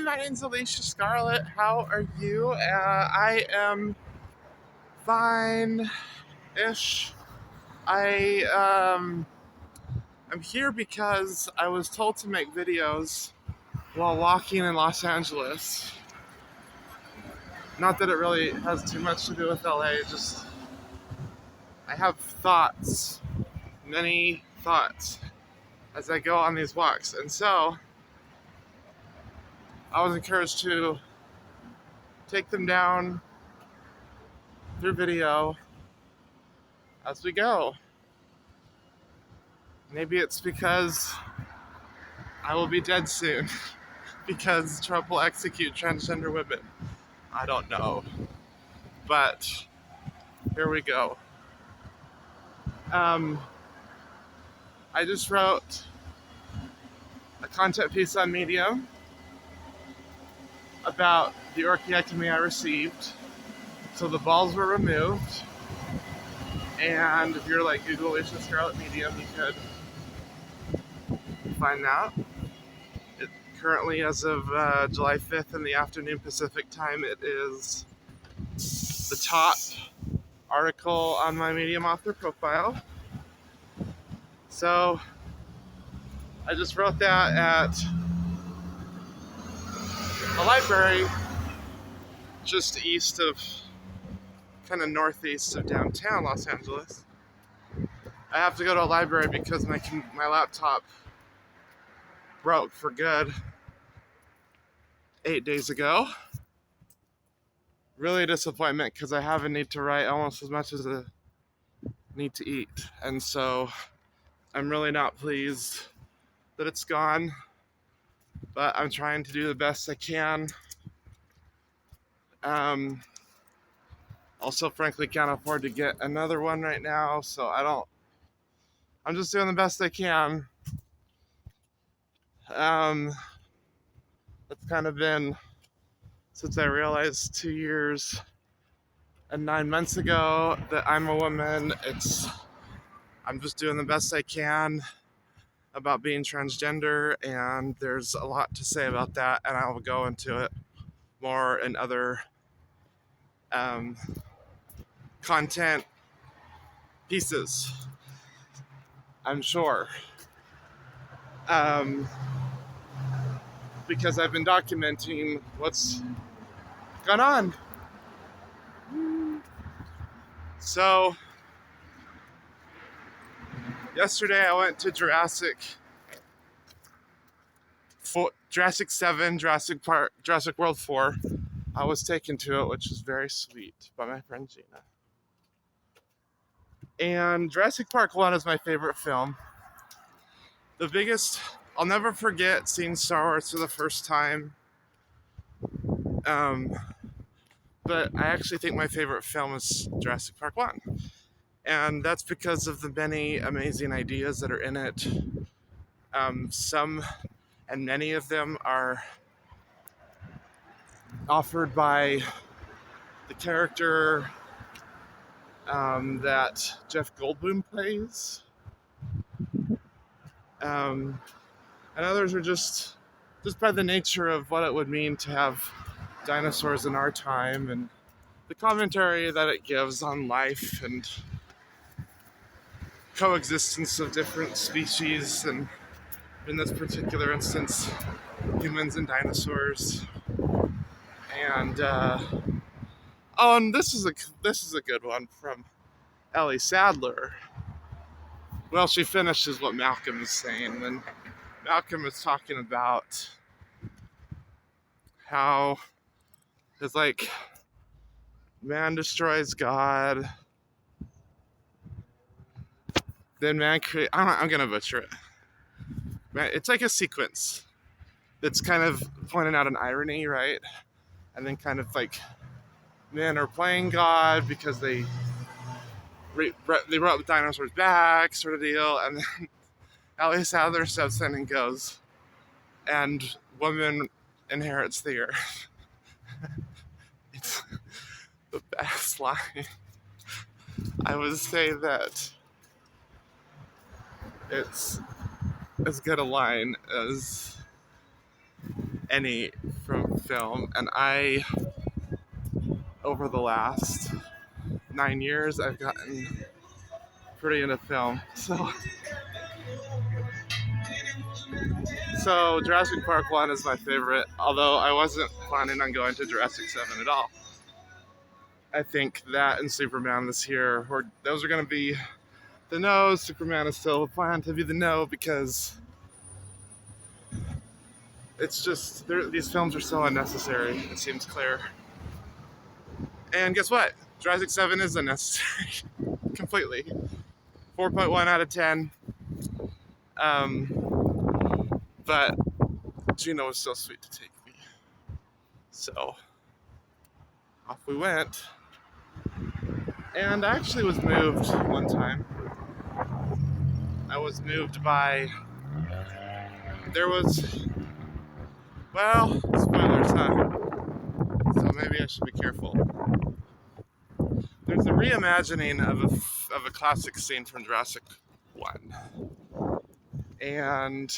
my name's Alicia Scarlett. How are you? I am fine-ish. I'm here because I was told to make videos while walking in Los Angeles. Not that it really has too much to do with LA, just I have thoughts, many thoughts, as I go on these walks. And so I was encouraged to take them down through video as we go. Maybe it's because I will be dead soon because Trump will execute transgender women. I don't know. But here we go. I just wrote a content piece on Medium about the orchiectomy I received. So the balls were removed. And if you're like Google Alicia Scarlett Medium, you could find that. Currently, as of July 5th in the afternoon Pacific time, it is the top article on my Medium author profile. So I just wrote that at a library just east of, kind of northeast of downtown Los Angeles. I have to go to a library because my laptop broke for good 8 days ago. Really a disappointment because I have a need to write almost as much as I need to eat. And so I'm really not pleased that it's gone, but I'm trying to do the best I can. Also, frankly, can't afford to get another one right now, so I'm just doing the best I can. It's kind of been since I realized 2 years and 9 months ago that I'm a woman. I'm just doing the best I can about being transgender, and there's a lot to say about that, and I'll go into it more in other content pieces, I'm sure. Because I've been documenting what's gone on. So, yesterday I went to Jurassic 7, Jurassic World 4. I was taken to it, which was very sweet, by my friend Gina. And Jurassic Park 1 is my favorite film. I'll never forget seeing Star Wars for the first time. But I actually think my favorite film is Jurassic Park 1. And that's because of the many amazing ideas that are in it. Some and many of them are offered by the character that Jeff Goldblum plays. And others are just by the nature of what it would mean to have dinosaurs in our time and the commentary that it gives on life and coexistence of different species, and in this particular instance, humans and dinosaurs. And and this is a good one from Ellie Sadler. Well, she finishes what Malcolm is saying when Malcolm is talking about how it's like man destroys God, then man creates. I'm gonna butcher it. It's like a sequence that's kind of pointing out an irony, right? And then kind of like men are playing God because they brought the dinosaurs back, sort of deal. And then Ellie Sadler steps in and goes, and woman inherits the earth. It's the best line. I would say that it's as good a line as any from film, and over the last 9 years, I've gotten pretty into film. So Jurassic Park 1 is my favorite, although I wasn't planning on going to Jurassic 7 at all. I think that and Superman this year, those are going to be the no. Superman is still planned to be the no, because it's just, these films are so unnecessary, it seems clear. And guess what? Jurassic 7 is unnecessary. Completely. 4.1 out of 10. But Gina was so sweet to take me. So off we went. And I actually was moved one time. I was moved by, spoilers, huh? So maybe I should be careful. There's a reimagining of a classic scene from Jurassic 1. And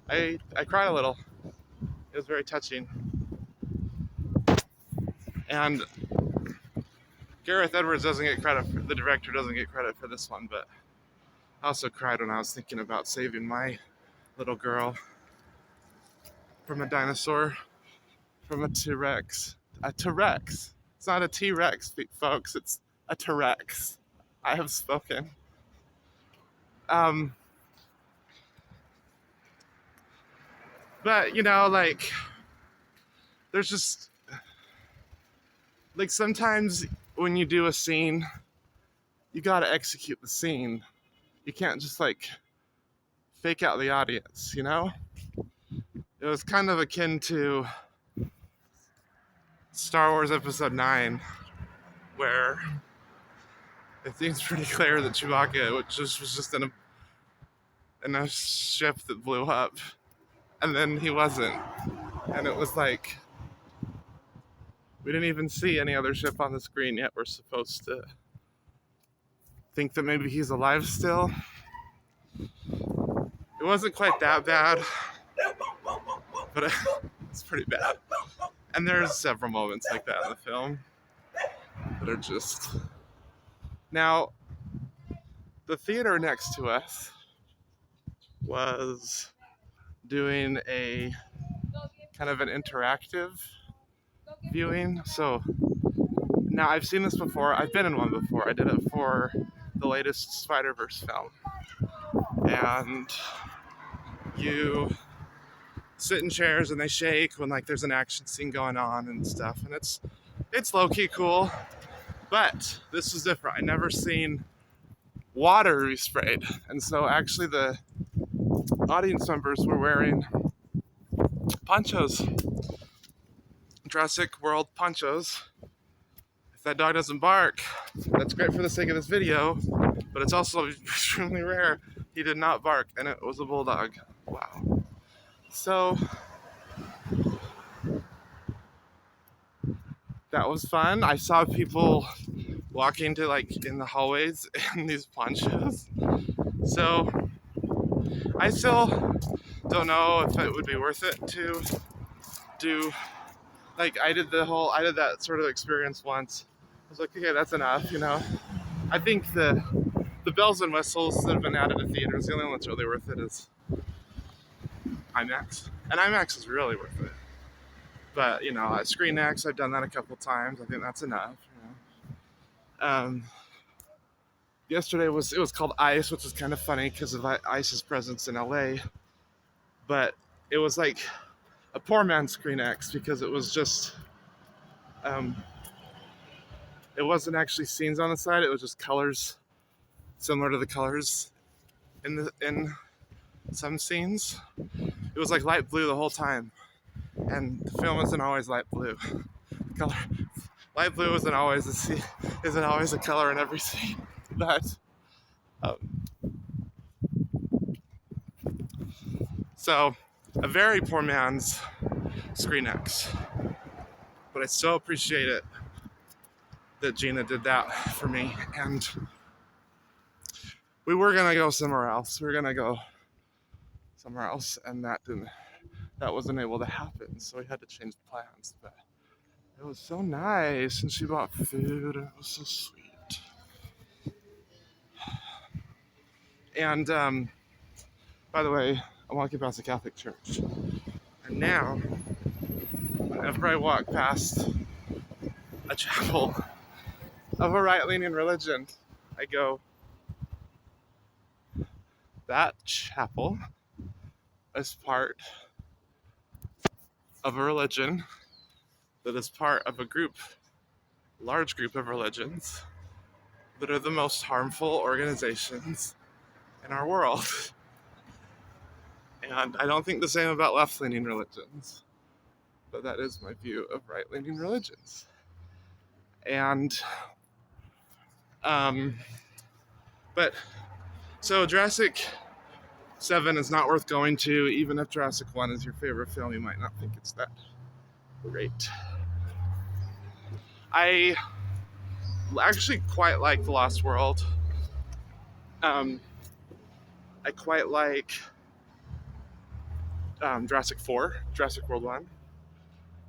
I cried a little. It was very touching. And Gareth Edwards doesn't get credit, the director doesn't get credit for this one, but I also cried when I was thinking about saving my little girl from a dinosaur, from a T-Rex. A T-Rex. It's not a T-Rex, folks, it's a T-Rex. I have spoken. But, there's just, sometimes when you do a scene, you gotta execute the scene. You can't just, fake out the audience, It was kind of akin to Star Wars Episode 9, where it seems pretty clear that Chewbacca was just in a ship that blew up, and then he wasn't. And it was like, we didn't even see any other ship on the screen yet. We're supposed to think that maybe he's alive still. It wasn't quite that bad, but it's pretty bad. And there's several moments like that in the film that are just... Now, the theater next to us was doing a kind of an interactive viewing. So now I've seen this before. I've been in one before. I did it for the latest Spider-Verse film. And you sit in chairs and they shake when there's an action scene going on and stuff. And it's low-key cool. But this was different. I never seen water be sprayed. And so actually the audience members were wearing ponchos. Jurassic World ponchos. If that dog doesn't bark, that's great for the sake of this video, but it's also extremely rare. He did not bark, and it was a bulldog. Wow. So that was fun. I saw people walking to in the hallways in these ponchos. So I still don't know if it would be worth it to do, I did that sort of experience once. I was like, okay, that's enough, I think the bells and whistles that have been added to theaters, the only one that's really worth it is IMAX. And IMAX is really worth it. But, at ScreenX, I've done that a couple times. I think that's enough, Yesterday it was called ICE, which was kind of funny because of ICE's presence in LA. But it was like a poor man's ScreenX, because it was just, it wasn't actually scenes on the side. It was just colors, similar to the colors in some scenes. It was light blue the whole time, and the film isn't always light blue. Light blue isn't always a color in every scene. But so a very poor man's ScreenX, but I so appreciate it that Gina did that for me. And we were gonna go somewhere else. And that that wasn't able to happen, so we had to change the plans. But it was so nice, and she bought food, and it was so sweet. And by the way, I'm walking past a Catholic church, and now whenever I walk past a chapel of a right-leaning religion, I go, that chapel is part of a religion that is part of a large group of religions that are the most harmful organizations in our world. And I don't think the same about left-leaning religions, but that is my view of right-leaning religions. And, but, so Jurassic 7 is not worth going to. Even if Jurassic 1 is your favorite film, you might not think it's that great. I actually quite like The Lost World. I quite like Jurassic 4, Jurassic World 1.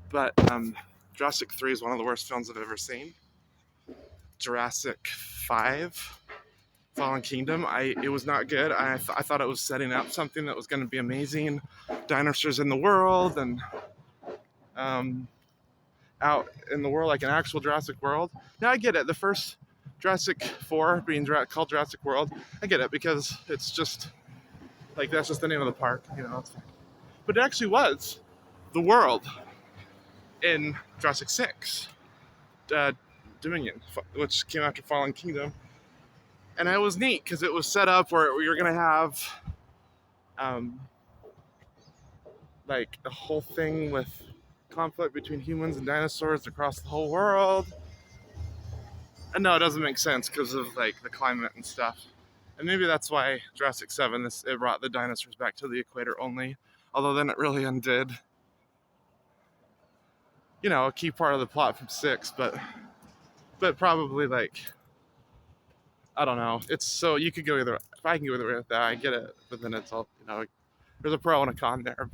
But Jurassic 3 is one of the worst films I've ever seen. Jurassic 5, Fallen Kingdom, it was not good. I thought it was setting up something that was going to be amazing. Dinosaurs in the world, and out in the world, like an actual Jurassic World. Now I get it. The first Jurassic 4 being called Jurassic World, I get it, because it's just, like, that's just the name of the park, you know. But it actually was the world in Jurassic 6, Dominion, which came after Fallen Kingdom. And it was neat because it was set up where you're going to have like a whole thing with conflict between humans and dinosaurs across the whole world. And no, it doesn't make sense because of like the climate and stuff. And maybe that's why Jurassic 7, it brought the dinosaurs back to the equator only. Although then it really undid, you know, a key part of the plot from 6, but probably, like, I don't know. It's so, you could go either, if I can go either way with that, I get it. But then it's all, you know, there's a pro and a con there.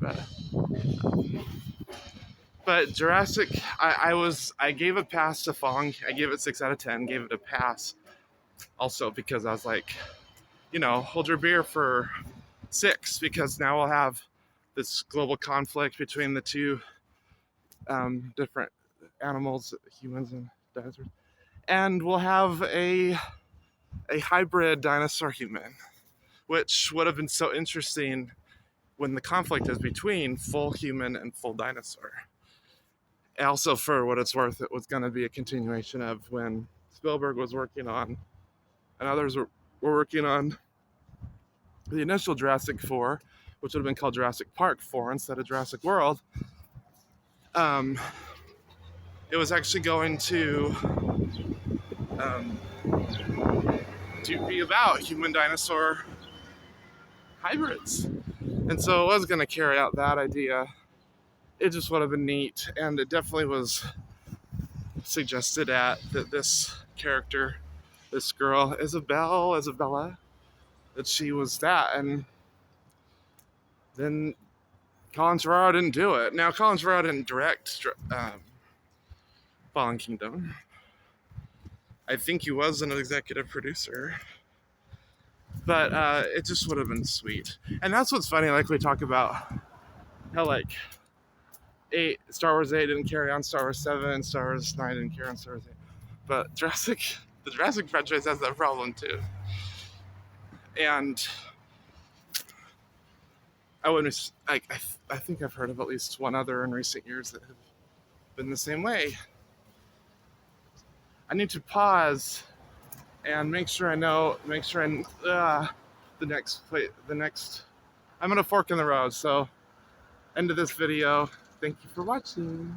But Jurassic, I gave a pass to Fallen. I gave it 6 out of 10. Gave it a pass, also because I was like, you know, hold your beer for 6, because now we'll have this global conflict between the two different animals, humans and dinosaurs, and we'll have a hybrid dinosaur human, which would have been so interesting when the conflict is between full human and full dinosaur. Also, for what it's worth, it was going to be a continuation of when Spielberg was working on, and others were working on, the initial Jurassic 4, which would have been called Jurassic Park 4 instead of Jurassic World. It was actually going to be about human dinosaur hybrids. And so it was going to carry out that idea. It just would have been neat. And it definitely was suggested that this character, this girl, Isabella, that she was that. And then Colin Trevorrow didn't do it. Now, Colin Trevorrow didn't direct Fallen Kingdom. I think he was an executive producer. But it just would have been sweet. And that's what's funny, like we talk about how, like, Star Wars 8 didn't carry on Star Wars 7, Star Wars 9 didn't carry on Star Wars 8. But the Jurassic franchise has that problem too. And I wouldn't, like, I think I've heard of at least one other in recent years that have been the same way. I need to pause and make sure I'm at a fork in the road. So, end of this video. Thank you for watching.